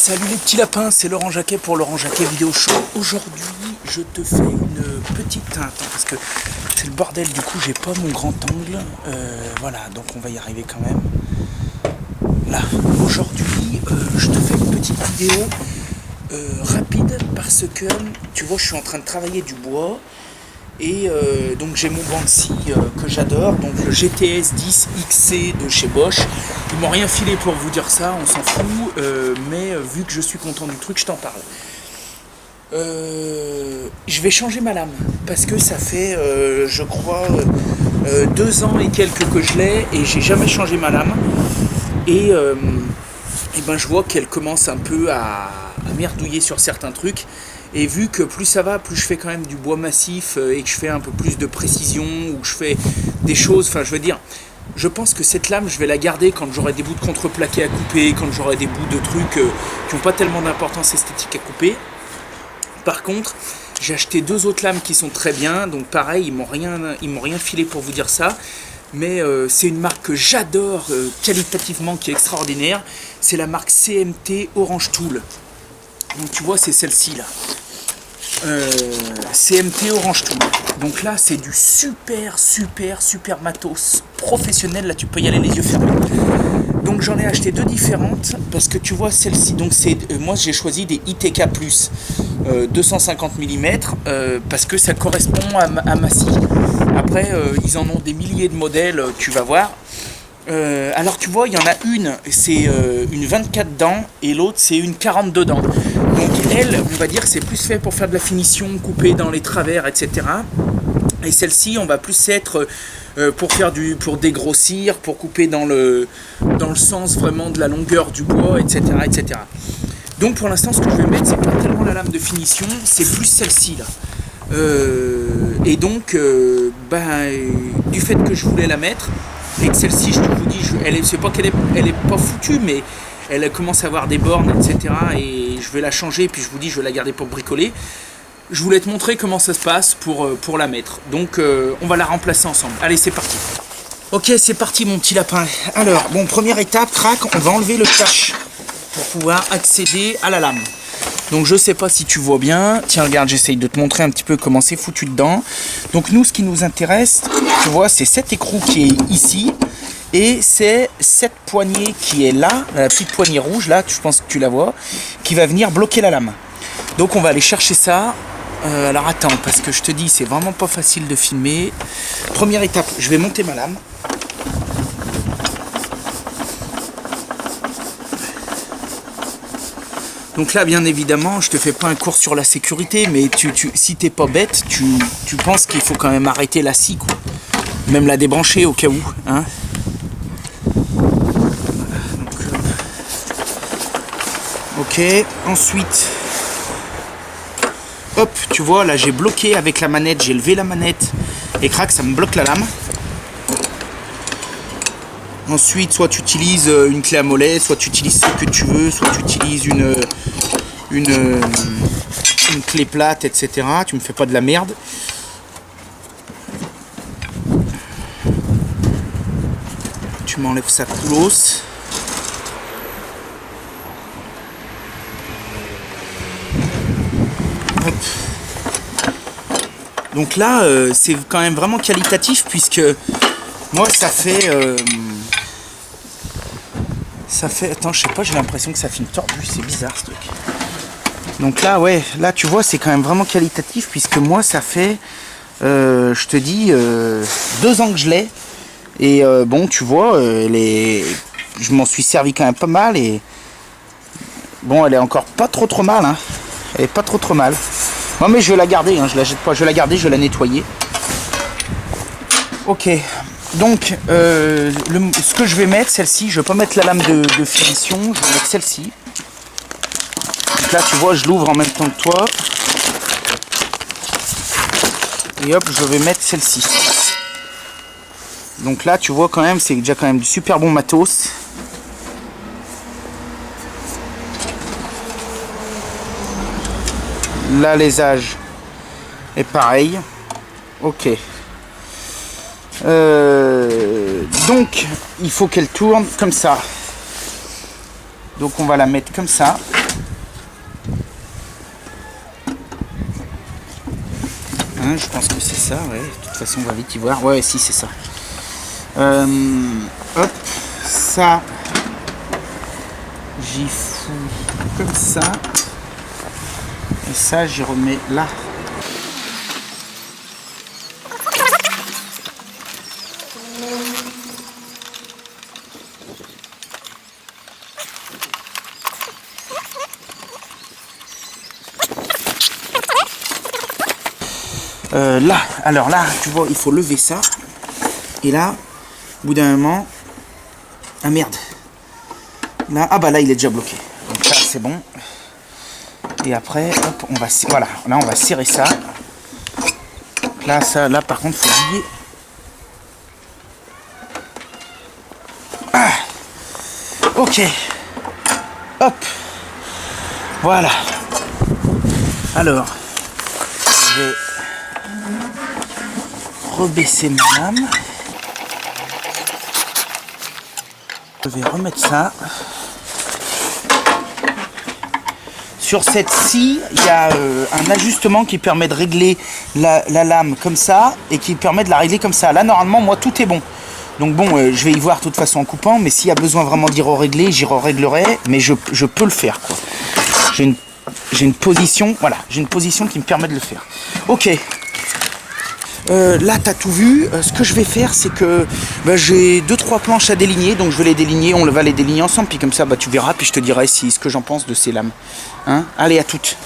Salut les petits lapins, c'est Laurent Jacquet pour Laurent Jacquet Vidéo Show. Aujourd'hui, je te fais une petite teinte parce que c'est le bordel, du coup j'ai pas mon grand angle. Voilà, donc on va y arriver quand même. Là, aujourd'hui, je te fais une petite vidéo rapide parce que, tu vois, je suis en train de travailler du bois. Et donc j'ai mon Banksy que j'adore, donc le GTS 10 XC de chez Bosch. Ils m'ont rien filé pour vous dire ça, on s'en fout, mais vu que je suis content du truc, je t'en parle. Je vais changer ma lame, parce que ça fait, je crois, 2 ans et quelques que je l'ai, et j'ai jamais changé ma lame. Et ben je vois qu'elle commence un peu à merdouiller sur certains trucs. Et vu que plus ça va, plus je fais quand même du bois massif et que je fais un peu plus de précision, ou que je fais des choses, enfin je veux dire, je pense que cette lame, je vais la garder quand j'aurai des bouts de contreplaqué à couper, quand j'aurai des bouts de trucs qui n'ont pas tellement d'importance esthétique à couper. Par contre, j'ai acheté 2 autres lames qui sont très bien, donc pareil, ils m'ont rien filé pour vous dire ça. Mais c'est une marque que j'adore qualitativement, qui est extraordinaire. C'est la marque CMT Orange Tool. Donc tu vois, c'est celle-ci là. CMT Orange Tool. Donc là, c'est du super matos professionnel. Là, tu peux y aller les yeux fermés. Donc j'en ai acheté 2 différentes parce que tu vois celle-ci. Donc c'est moi j'ai choisi des ITK+ 250 mm parce que ça correspond à ma scie. Après, ils en ont des milliers de modèles. Tu vas voir. Alors tu vois, il y en a une, c'est une 24 dents et l'autre c'est une 42 dents. Donc elle, on va dire, c'est plus fait pour faire de la finition, couper dans les travers, etc. Et celle-ci, on va plus être pour dégrossir, pour couper dans le sens vraiment de la longueur du bois, etc., etc. Donc pour l'instant, ce que je vais mettre, c'est pas tellement la lame de finition, c'est plus celle-ci là. Et donc, du fait que je voulais la mettre, et que celle-ci, je vous dis, c'est pas qu'elle est pas foutue, mais elle commence à avoir des bornes, etc. Et je vais la changer, puis je vous dis, je vais la garder pour bricoler. Je voulais te montrer comment ça se passe pour la mettre. Donc, on va la remplacer ensemble. Allez, c'est parti. Ok, c'est parti, mon petit lapin. Alors, bon, première étape, crac, on va enlever le cache pour pouvoir accéder à la lame. Donc je sais pas si tu vois bien. Tiens, regarde, j'essaye de te montrer un petit peu comment c'est foutu dedans. Donc nous, ce qui nous intéresse, tu vois, c'est cet écrou qui est ici. Et c'est cette poignée qui est là, la petite poignée rouge, là, je pense que tu la vois, qui va venir bloquer la lame. Donc on va aller chercher ça. Alors attends, parce que je te dis, c'est vraiment pas facile de filmer. Première étape, je vais monter ma lame. Donc là, bien évidemment, je te fais pas un cours sur la sécurité, mais si t'es pas bête, tu penses qu'il faut quand même arrêter la scie, quoi. Même la débrancher au cas où, hein. Donc, ok, ensuite, hop, tu vois, là j'ai bloqué avec la manette, j'ai levé la manette, et crac, ça me bloque la lame. Ensuite, soit tu utilises une clé à mollet, soit tu utilises ce que tu veux, soit tu utilises une clé plate, etc. Tu me fais pas de la merde. Tu m'enlèves sa coulos. Hop. Donc là, c'est quand même vraiment qualitatif puisque moi, ça fait... attends, je sais pas, j'ai l'impression que ça filme tordu, c'est bizarre ce truc. Donc là, ouais, là tu vois, c'est quand même vraiment qualitatif puisque moi, ça fait, je te dis, 2 ans que je l'ai. Et bon, tu vois, je m'en suis servi quand même pas mal et bon, elle est encore pas trop mal, hein. Elle est pas trop mal. Non mais je vais la garder, hein, je la jette pas, je vais la garder, je vais la nettoyer. Ok. Donc, ce que je vais mettre, celle-ci, je ne vais pas mettre la lame de finition, je vais mettre celle-ci. Donc là, tu vois, je l'ouvre en même temps que toi. Et hop, je vais mettre celle-ci. Donc là, tu vois quand même, c'est déjà quand même du super bon matos. L'alésage est pareil. Ok. Donc, il faut qu'elle tourne comme ça. Donc on va la mettre comme ça. Hein, je pense que c'est ça, ouais. De toute façon, on va vite y voir. Ouais, si, c'est ça. Hop, ça, j'y fous comme ça. Et ça, j'y remets là. Là, alors là, tu vois, il faut lever ça. Et là, au bout d'un moment... Ah merde. Là, ah bah là, il est déjà bloqué. Donc là, c'est bon. Et après, hop, on va... Voilà, là, on va serrer ça. Là, ça, là, par contre, faut lier. Ah, ok. Hop. Voilà. Alors, je vais rebaisser ma lame. Je vais remettre ça. Sur cette scie, il y a un ajustement qui permet de régler la lame comme ça et qui permet de la régler comme ça. Là, normalement, moi, tout est bon. Donc bon, je vais y voir de toute façon en coupant, mais s'il y a besoin vraiment d'y régler, j'y réglerai, mais je peux le faire, quoi. J'ai une position, voilà, j'ai une position qui me permet de le faire. Ok. Là, tu as tout vu. Ce que je vais faire, c'est que j'ai 2-3 planches à déligner, donc je vais les déligner, on va les déligner ensemble, puis comme ça, tu verras, puis je te dirai ce que j'en pense de ces lames. Hein, allez, à toutes.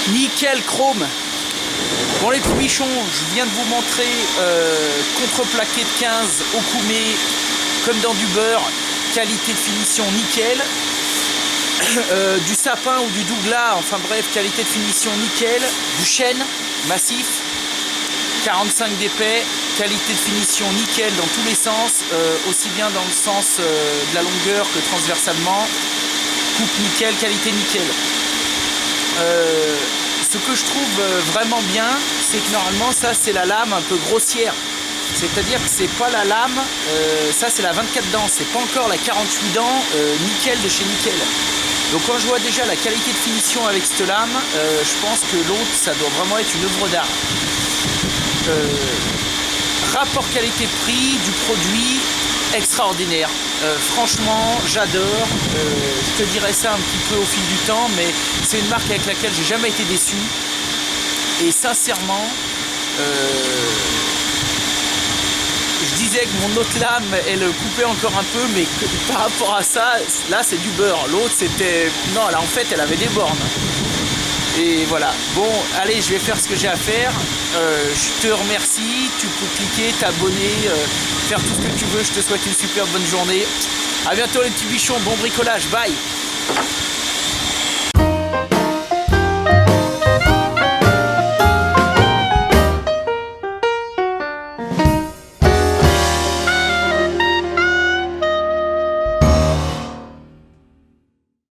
Nickel chrome. Bon, les bichons, je viens de vous montrer contreplaqué de 15 au koumé, comme dans du beurre, qualité de finition nickel. Du sapin ou du douglas, enfin bref, qualité de finition nickel. Du chêne massif, 45 d'épais, qualité de finition nickel dans tous les sens, aussi bien dans le sens de la longueur que transversalement. Coupe nickel, qualité nickel. Ce que je trouve vraiment bien, c'est que normalement ça c'est la lame un peu grossière. C'est-à-dire que c'est pas la lame, ça c'est la 24 dents, c'est pas encore la 48 dents nickel de chez Nickel. Donc quand je vois déjà la qualité de finition avec cette lame, je pense que l'autre ça doit vraiment être une œuvre d'art. Rapport qualité-prix du produit extraordinaire. Franchement, j'adore. Je te dirai ça un petit peu au fil du temps, mais c'est une marque avec laquelle j'ai jamais été déçu. Et sincèrement, Je disais que mon autre lame, elle coupait encore un peu, mais par rapport à ça, là c'est du beurre. L'autre c'était... Non, là en fait elle avait des bornes. Et voilà. Bon, allez, je vais faire ce que j'ai à faire. Je te remercie. Tu peux cliquer, t'abonner, faire tout ce que tu veux. Je te souhaite une super bonne journée. À bientôt les petits bichons. Bon bricolage. Bye.